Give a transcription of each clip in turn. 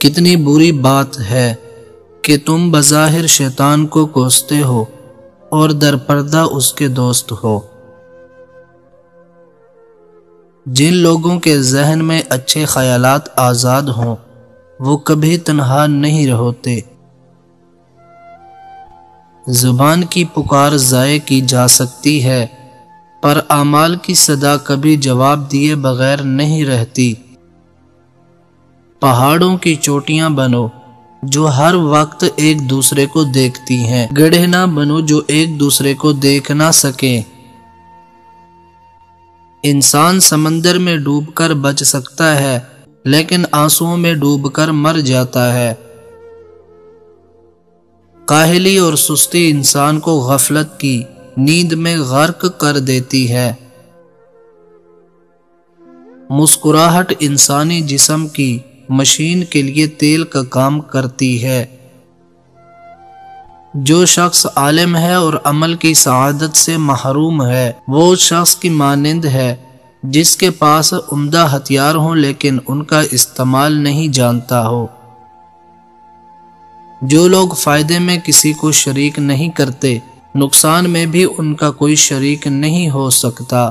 کتنی بری بات ہے کہ تم بظاہر شیطان کو کوستے ہو اور در پردہ اس کے دوست ہو۔ جن لوگوں کے ذہن میں اچھے خیالات آزاد ہوں وہ کبھی تنہا نہیں ہوتے۔ زبان کی پکار ضائع کی جا سکتی ہے پر اعمال کی صدا کبھی جواب دیے بغیر نہیں رہتی۔ پہاڑوں کی چوٹیاں بنو جو ہر وقت ایک دوسرے کو دیکھتی ہیں، گڑھے نہ بنو جو ایک دوسرے کو دیکھ نہ سکیں۔ انسان سمندر میں ڈوب کر بچ سکتا ہے لیکن آنسوؤں میں ڈوب کر مر جاتا ہے۔ کاہلی اور سستی انسان کو غفلت کی نیند میں غرق کر دیتی ہے۔ مسکراہٹ انسانی جسم کی مشین کے لیے تیل کا کام کرتی ہے۔ جو شخص عالم ہے اور عمل کی سعادت سے محروم ہے وہ شخص کی مانند ہے جس کے پاس عمدہ ہتھیار ہوں لیکن ان کا استعمال نہیں جانتا ہو۔ جو لوگ فائدے میں کسی کو شریک نہیں کرتے نقصان میں بھی ان کا کوئی شریک نہیں ہو سکتا۔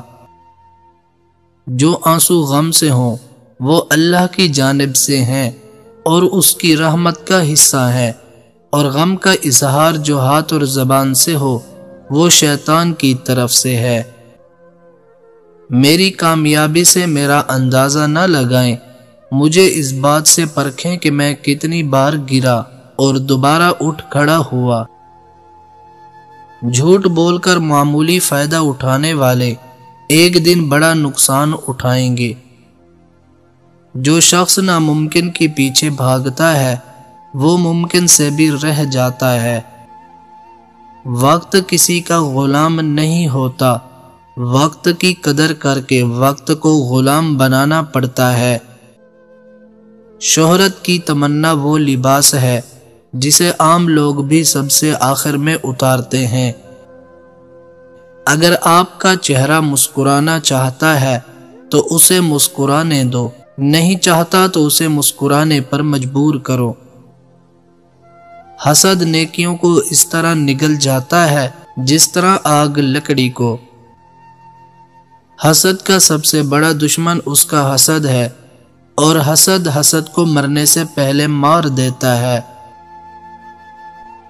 جو آنسو غم سے ہوں وہ اللہ کی جانب سے ہیں اور اس کی رحمت کا حصہ ہے، اور غم کا اظہار جو ہاتھ اور زبان سے ہو وہ شیطان کی طرف سے ہے۔ میری کامیابی سے میرا اندازہ نہ لگائیں، مجھے اس بات سے پرکھیں کہ میں کتنی بار گرا اور دوبارہ اٹھ کھڑا ہوا۔ جھوٹ بول کر معمولی فائدہ اٹھانے والے ایک دن بڑا نقصان اٹھائیں گے۔ جو شخص ناممکن کے پیچھے بھاگتا ہے وہ ممکن سے بھی رہ جاتا ہے۔ وقت کسی کا غلام نہیں ہوتا، وقت کی قدر کر کے وقت کو غلام بنانا پڑتا ہے۔ شہرت کی تمنا وہ لباس ہے جسے عام لوگ بھی سب سے آخر میں اتارتے ہیں۔ اگر آپ کا چہرہ مسکرانا چاہتا ہے تو اسے مسکرانے دو، نہیں چاہتا تو اسے مسکرانے پر مجبور کرو۔ حسد نیکیوں کو اس طرح نگل جاتا ہے جس طرح آگ لکڑی کو۔ حسد کا سب سے بڑا دشمن اس کا حسد ہے اور حسد کو مرنے سے پہلے مار دیتا ہے۔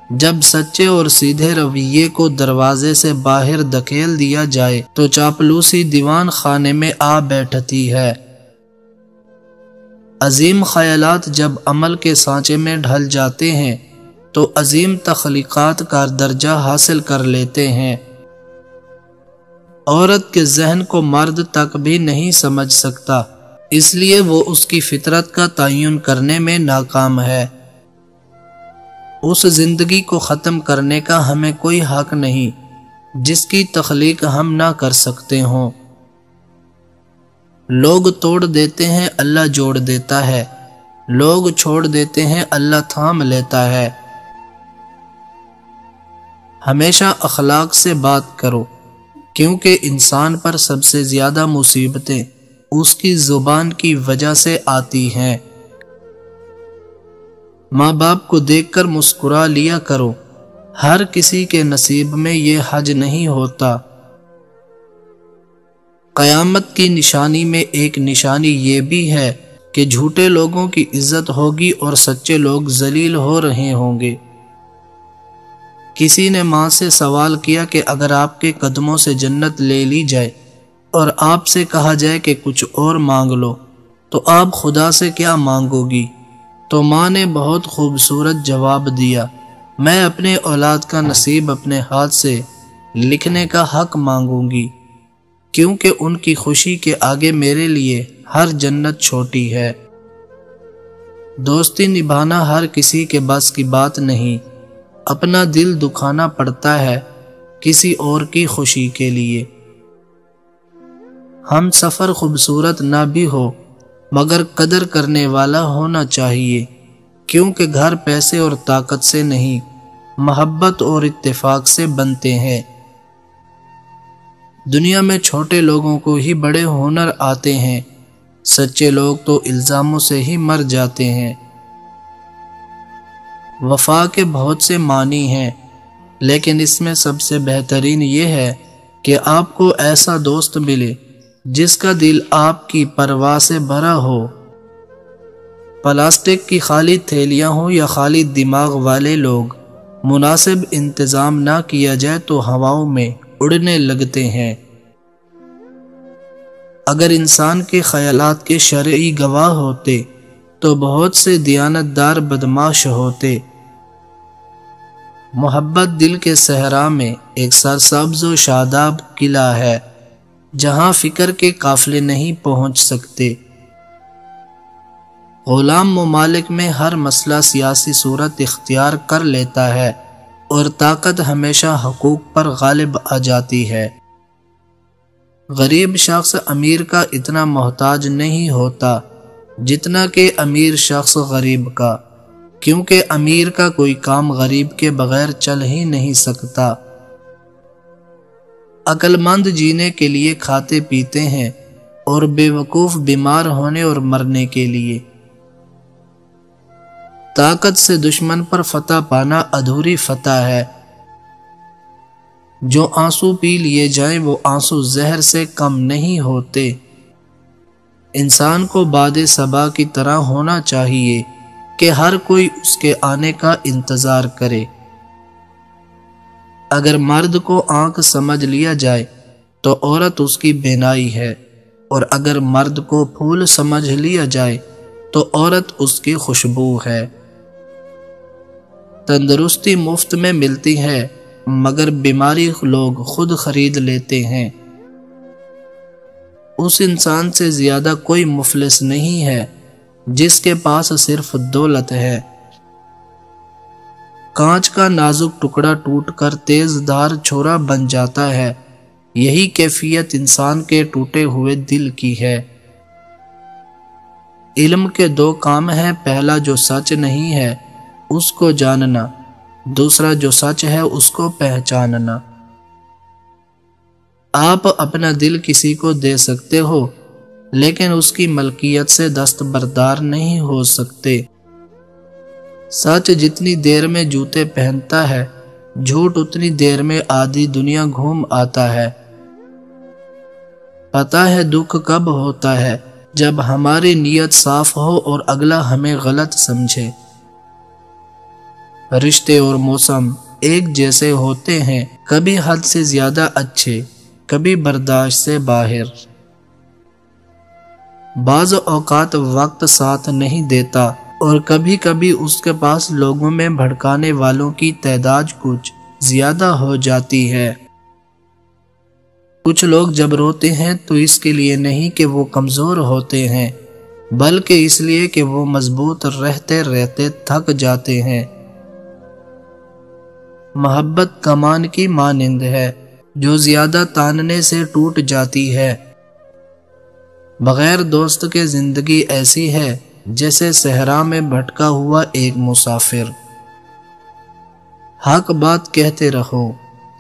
جب سچے اور سیدھے رویے کو دروازے سے باہر دھکیل دیا جائے تو چاپلوسی دیوان خانے میں آ بیٹھتی ہے۔ عظیم خیالات جب عمل کے سانچے میں ڈھل جاتے ہیں تو عظیم تخلیقات کا درجہ حاصل کر لیتے ہیں۔ عورت کے ذہن کو مرد تک بھی نہیں سمجھ سکتا، اس لیے وہ اس کی فطرت کا تعین کرنے میں ناکام ہے۔ اس زندگی کو ختم کرنے کا ہمیں کوئی حق نہیں جس کی تخلیق ہم نہ کر سکتے ہوں۔ لوگ توڑ دیتے ہیں اللہ جوڑ دیتا ہے، لوگ چھوڑ دیتے ہیں اللہ تھام لیتا ہے۔ ہمیشہ اخلاق سے بات کرو کیونکہ انسان پر سب سے زیادہ مصیبتیں اس کی زبان کی وجہ سے آتی ہیں۔ ماں باپ کو دیکھ کر مسکرا لیا کرو، ہر کسی کے نصیب میں یہ حج نہیں ہوتا۔ قیامت کی نشانی میں ایک نشانی یہ بھی ہے کہ جھوٹے لوگوں کی عزت ہوگی اور سچے لوگ ذلیل ہو رہے ہوں گے۔ کسی نے ماں سے سوال کیا کہ اگر آپ کے قدموں سے جنت لے لی جائے اور آپ سے کہا جائے کہ کچھ اور مانگ لو تو آپ خدا سے کیا مانگو گی؟ تو ماں نے بہت خوبصورت جواب دیا، میں اپنے اولاد کا نصیب اپنے ہاتھ سے لکھنے کا حق مانگوں گی، کیونکہ ان کی خوشی کے آگے میرے لیے ہر جنت چھوٹی ہے۔ دوستی نبھانا ہر کسی کے بس کی بات نہیں، اپنا دل دکھانا پڑتا ہے کسی اور کی خوشی کے لیے۔ ہم سفر خوبصورت نہ بھی ہو مگر قدر کرنے والا ہونا چاہیے، کیونکہ گھر پیسے اور طاقت سے نہیں، محبت اور اتفاق سے بنتے ہیں۔ دنیا میں چھوٹے لوگوں کو ہی بڑے ہنر آتے ہیں، سچے لوگ تو الزاموں سے ہی مر جاتے ہیں۔ وفا کے بہت سے معنی ہیں، لیکن اس میں سب سے بہترین یہ ہے کہ آپ کو ایسا دوست ملے جس کا دل آپ کی پرواہ سے بھرا ہو۔ پلاسٹک کی خالی تھیلیاں ہوں یا خالی دماغ والے لوگ، مناسب انتظام نہ کیا جائے تو ہواؤں میں اڑنے لگتے ہیں۔ اگر انسان کے خیالات کے شرعی گواہ ہوتے تو بہت سے دیانتدار بدمعاش ہوتے۔ محبت دل کے صحرا میں ایک سرسبز و شاداب قلعہ ہے جہاں فکر کے قافلے نہیں پہنچ سکتے۔ غلام ممالک میں ہر مسئلہ سیاسی صورت اختیار کر لیتا ہے اور طاقت ہمیشہ حقوق پر غالب آ جاتی ہے۔ غریب شخص امیر کا اتنا محتاج نہیں ہوتا جتنا کہ امیر شخص غریب کا، کیونکہ امیر کا کوئی کام غریب کے بغیر چل ہی نہیں سکتا۔ عقل مند جینے کے لیے کھاتے پیتے ہیں اور بے وقوف بیمار ہونے اور مرنے کے لیے۔ طاقت سے دشمن پر فتح پانا ادھوری فتح ہے۔ جو آنسو پی لیے جائیں وہ آنسو زہر سے کم نہیں ہوتے۔ انسان کو باد صبا کی طرح ہونا چاہیے کہ ہر کوئی اس کے آنے کا انتظار کرے۔ اگر مرد کو آنکھ سمجھ لیا جائے تو عورت اس کی بینائی ہے، اور اگر مرد کو پھول سمجھ لیا جائے تو عورت اس کی خوشبو ہے۔ تندرستی مفت میں ملتی ہے مگر بیماری لوگ خود خرید لیتے ہیں۔ اس انسان سے زیادہ کوئی مفلس نہیں ہے جس کے پاس صرف دولت ہے۔ کانچ کا نازک ٹکڑا ٹوٹ کر تیز دھار چھوڑا بن جاتا ہے، یہی کیفیت انسان کے ٹوٹے ہوئے دل کی ہے۔ علم کے دو کام ہیں، پہلا جو سچ نہیں ہے اس کو جاننا، دوسرا جو سچ ہے اس کو پہچاننا۔ آپ اپنا دل کسی کو دے سکتے ہو لیکن اس کی ملکیت سے دستبردار نہیں ہو سکتے۔ سچ جتنی دیر میں جوتے پہنتا ہے، جھوٹ اتنی دیر میں آدھی دنیا گھوم آتا ہے۔ پتہ ہے دکھ کب ہوتا ہے؟ جب ہماری نیت صاف ہو اور اگلا ہمیں غلط سمجھے۔ رشتے اور موسم ایک جیسے ہوتے ہیں، کبھی حد سے زیادہ اچھے، کبھی برداشت سے باہر۔ بعض اوقات وقت ساتھ نہیں دیتا اور کبھی کبھی اس کے پاس لوگوں میں بھڑکانے والوں کی تعداد کچھ زیادہ ہو جاتی ہے۔ کچھ لوگ جب روتے ہیں تو اس کے لیے نہیں کہ وہ کمزور ہوتے ہیں، بلکہ اس لیے کہ وہ مضبوط رہتے رہتے تھک جاتے ہیں۔ محبت کمان کی مانند ہے جو زیادہ تاننے سے ٹوٹ جاتی ہے۔ بغیر دوست کے زندگی ایسی ہے جیسے صحرا میں بھٹکا ہوا ایک مسافر۔ حق بات کہتے رہو،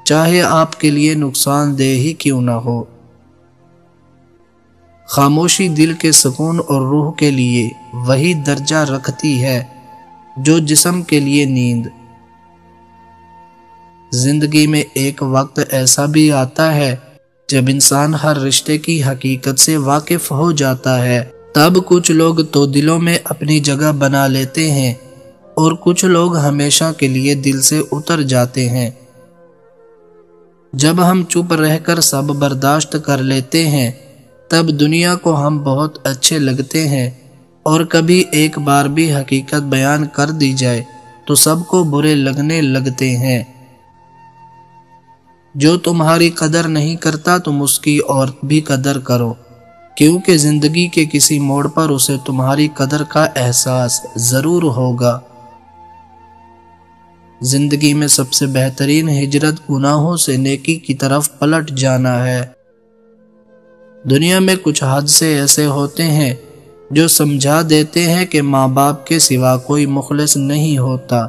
چاہے آپ کے لیے نقصان دہ ہی کیوں نہ ہو۔ خاموشی دل کے سکون اور روح کے لیے وہی درجہ رکھتی ہے جو جسم کے لیے نیند۔ زندگی میں ایک وقت ایسا بھی آتا ہے جب انسان ہر رشتے کی حقیقت سے واقف ہو جاتا ہے۔ تب کچھ لوگ تو دلوں میں اپنی جگہ بنا لیتے ہیں اور کچھ لوگ ہمیشہ کے لیے دل سے اتر جاتے ہیں۔ جب ہم چپ رہ کر سب برداشت کر لیتے ہیں تب دنیا کو ہم بہت اچھے لگتے ہیں، اور کبھی ایک بار بھی حقیقت بیان کر دی جائے تو سب کو برے لگنے لگتے ہیں۔ جو تمہاری قدر نہیں کرتا تم اس کی اور بھی قدر کرو، کیونکہ زندگی کے کسی موڑ پر اسے تمہاری قدر کا احساس ضرور ہوگا۔ زندگی میں سب سے بہترین ہجرت گناہوں سے نیکی کی طرف پلٹ جانا ہے۔ دنیا میں کچھ حادثے ایسے ہوتے ہیں جو سمجھا دیتے ہیں کہ ماں باپ کے سوا کوئی مخلص نہیں ہوتا۔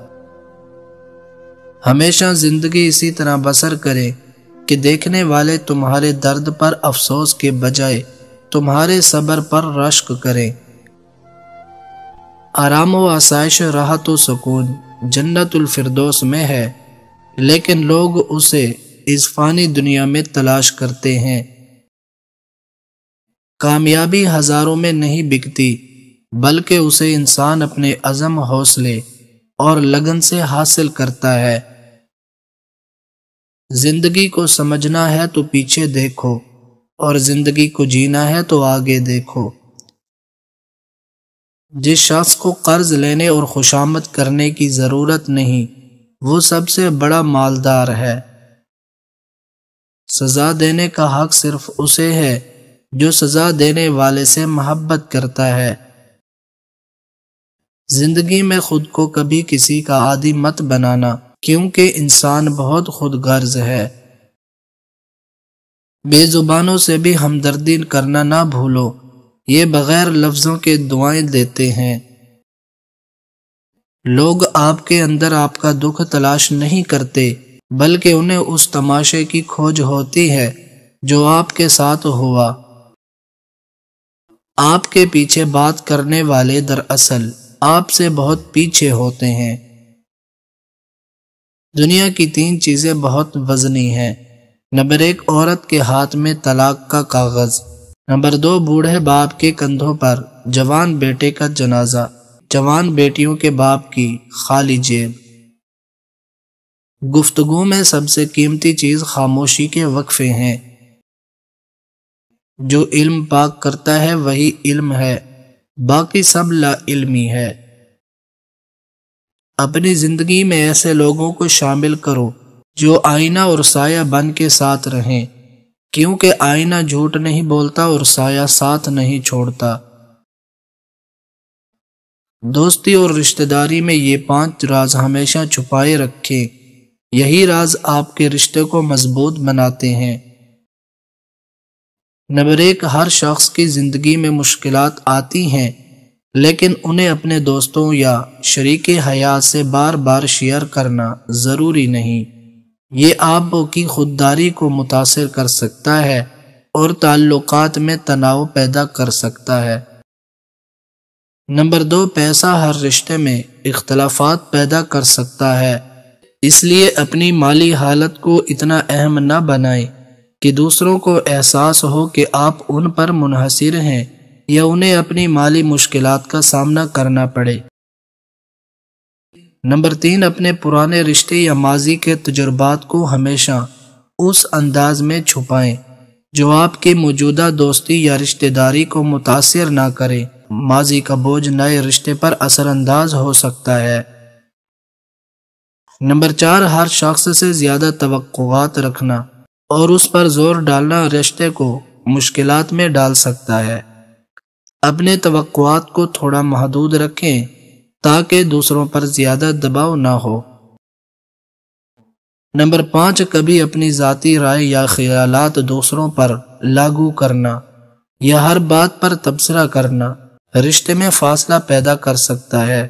ہمیشہ زندگی اسی طرح بسر کریں کہ دیکھنے والے تمہارے درد پر افسوس کے بجائے تمہارے صبر پر رشک کریں۔ آرام و آسائش، راحت و سکون جنت الفردوس میں ہے، لیکن لوگ اسے اس فانی دنیا میں تلاش کرتے ہیں۔ کامیابی ہزاروں میں نہیں بکتی، بلکہ اسے انسان اپنے عزم، حوصلے اور لگن سے حاصل کرتا ہے۔ زندگی کو سمجھنا ہے تو پیچھے دیکھو، اور زندگی کو جینا ہے تو آگے دیکھو۔ جس شخص کو قرض لینے اور خوشامد کرنے کی ضرورت نہیں، وہ سب سے بڑا مالدار ہے۔ سزا دینے کا حق صرف اسے ہے جو سزا دینے والے سے محبت کرتا ہے۔ زندگی میں خود کو کبھی کسی کا عادی مت بنانا، کیونکہ انسان بہت خود غرض ہے۔ بے زبانوں سے بھی ہمدردی کرنا نہ بھولو، یہ بغیر لفظوں کے دعائیں دیتے ہیں۔ لوگ آپ کے اندر آپ کا دکھ تلاش نہیں کرتے، بلکہ انہیں اس تماشے کی کھوج ہوتی ہے جو آپ کے ساتھ ہوا۔ آپ کے پیچھے بات کرنے والے دراصل آپ سے بہت پیچھے ہوتے ہیں۔ دنیا کی 3 چیزیں بہت وزنی ہیں۔ نمبر 1، عورت کے ہاتھ میں طلاق کا کاغذ۔ نمبر 2، بوڑھے باپ کے کندھوں پر جوان بیٹے کا جنازہ، جوان بیٹیوں کے باپ کی خالی جیب۔ گفتگو میں سب سے قیمتی چیز خاموشی کے وقفے ہیں۔ جو علم پاک کرتا ہے وہی علم ہے، باقی سب لا علمی ہے۔ اپنی زندگی میں ایسے لوگوں کو شامل کرو جو آئینہ اور سایہ بن کے ساتھ رہیں، کیونکہ آئینہ جھوٹ نہیں بولتا اور سایہ ساتھ نہیں چھوڑتا۔ دوستی اور رشتہ داری میں یہ 5 راز ہمیشہ چھپائے رکھیں، یہی راز آپ کے رشتے کو مضبوط بناتے ہیں۔ نمبر 1، ہر شخص کی زندگی میں مشکلات آتی ہیں، لیکن انہیں اپنے دوستوں یا شریک حیات سے بار بار شیئر کرنا ضروری نہیں۔ یہ آپ کی خودداری کو متاثر کر سکتا ہے اور تعلقات میں تناؤ پیدا کر سکتا ہے۔ نمبر 2، پیسہ ہر رشتے میں اختلافات پیدا کر سکتا ہے، اس لیے اپنی مالی حالت کو اتنا اہم نہ بنائیں کہ دوسروں کو احساس ہو کہ آپ ان پر منحصر ہیں یا انہیں اپنی مالی مشکلات کا سامنا کرنا پڑے۔ نمبر 3، اپنے پرانے رشتے یا ماضی کے تجربات کو ہمیشہ اس انداز میں چھپائیں جو آپ کے موجودہ دوستی یا رشتہ داری کو متاثر نہ کرے۔ ماضی کا بوجھ نئے رشتے پر اثر انداز ہو سکتا ہے۔ نمبر 4، ہر شخص سے زیادہ توقعات رکھنا اور اس پر زور ڈالنا رشتے کو مشکلات میں ڈال سکتا ہے۔ اپنے توقعات کو تھوڑا محدود رکھیں تاکہ دوسروں پر زیادہ دباؤ نہ ہو۔ نمبر 5، کبھی اپنی ذاتی رائے یا خیالات دوسروں پر لاگو کرنا یا ہر بات پر تبصرہ کرنا رشتے میں فاصلہ پیدا کر سکتا ہے۔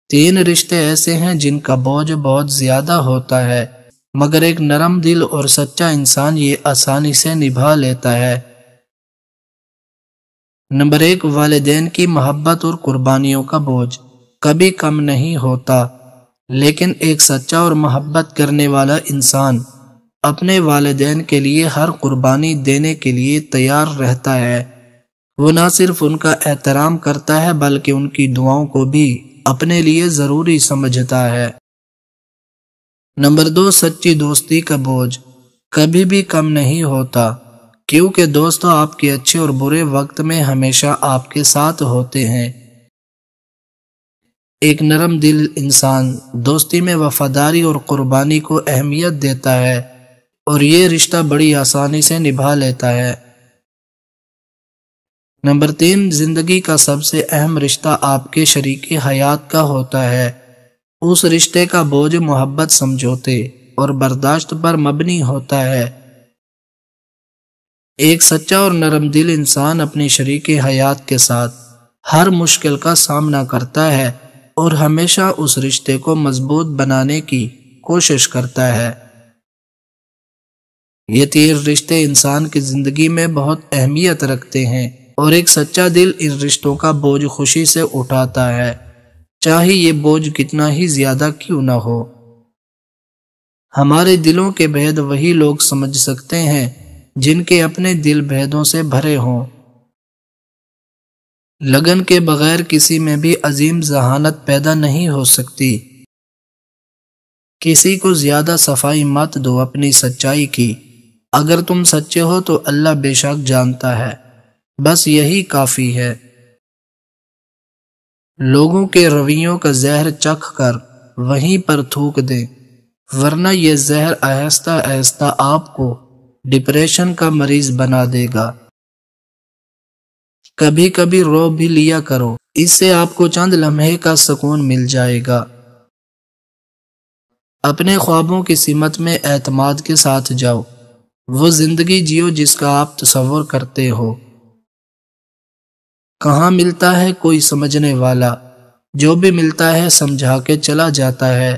3 رشتے ایسے ہیں جن کا بوجھ بہت زیادہ ہوتا ہے، مگر ایک نرم دل اور سچا انسان یہ آسانی سے نبھا لیتا ہے۔ نمبر 1، والدین کی محبت اور قربانیوں کا بوجھ کبھی کم نہیں ہوتا، لیکن ایک سچا اور محبت کرنے والا انسان اپنے والدین کے لیے ہر قربانی دینے کے لیے تیار رہتا ہے۔ وہ نہ صرف ان کا احترام کرتا ہے بلکہ ان کی دعاؤں کو بھی اپنے لیے ضروری سمجھتا ہے۔ نمبر 2، سچی دوستی کا بوجھ کبھی بھی کم نہیں ہوتا، کیونکہ دوست آپ کے اچھے اور برے وقت میں ہمیشہ آپ کے ساتھ ہوتے ہیں۔ ایک نرم دل انسان دوستی میں وفاداری اور قربانی کو اہمیت دیتا ہے اور یہ رشتہ بڑی آسانی سے نبھا لیتا ہے۔ نمبر 3، زندگی کا سب سے اہم رشتہ آپ کے شریک حیات کا ہوتا ہے۔ اس رشتے کا بوجھ محبت، سمجھوتے اور برداشت پر مبنی ہوتا ہے۔ ایک سچا اور نرم دل انسان اپنی شریک حیات کے ساتھ ہر مشکل کا سامنا کرتا ہے اور ہمیشہ اس رشتے کو مضبوط بنانے کی کوشش کرتا ہے۔ یہ 3 رشتے انسان کی زندگی میں بہت اہمیت رکھتے ہیں اور ایک سچا دل ان رشتوں کا بوجھ خوشی سے اٹھاتا ہے، چاہے یہ بوجھ کتنا ہی زیادہ کیوں نہ ہو۔ ہمارے دلوں کے بھید وہی لوگ سمجھ سکتے ہیں جن کے اپنے دل بھیدوں سے بھرے ہوں۔ لگن کے بغیر کسی میں بھی عظیم ذہانت پیدا نہیں ہو سکتی۔ کسی کو زیادہ صفائی مت دو اپنی سچائی کی، اگر تم سچے ہو تو اللہ بے شک جانتا ہے، بس یہی کافی ہے۔ لوگوں کے رویوں کا زہر چکھ کر وہیں پر تھوک دیں، ورنہ یہ زہر آہستہ آہستہ آپ کو ڈپریشن کا مریض بنا دے گا۔ کبھی کبھی رو بھی لیا کرو، اس سے آپ کو چند لمحے کا سکون مل جائے گا۔ اپنے خوابوں کی سمت میں اعتماد کے ساتھ جاؤ، وہ زندگی جیو جس کا آپ تصور کرتے ہو۔ کہاں ملتا ہے کوئی سمجھنے والا، جو بھی ملتا ہے سمجھا کے چلا جاتا ہے۔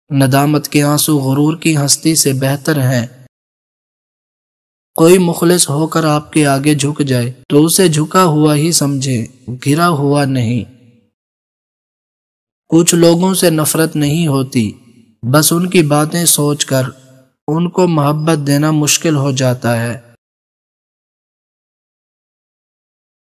ندامت کے آنسو غرور کی ہستی سے بہتر ہیں۔ کوئی مخلص ہو کر آپ کے آگے جھک جائے تو اسے جھکا ہوا ہی سمجھے، گرا ہوا نہیں۔ کچھ لوگوں سے نفرت نہیں ہوتی، بس ان کی باتیں سوچ کر ان کو محبت دینا مشکل ہو جاتا ہے۔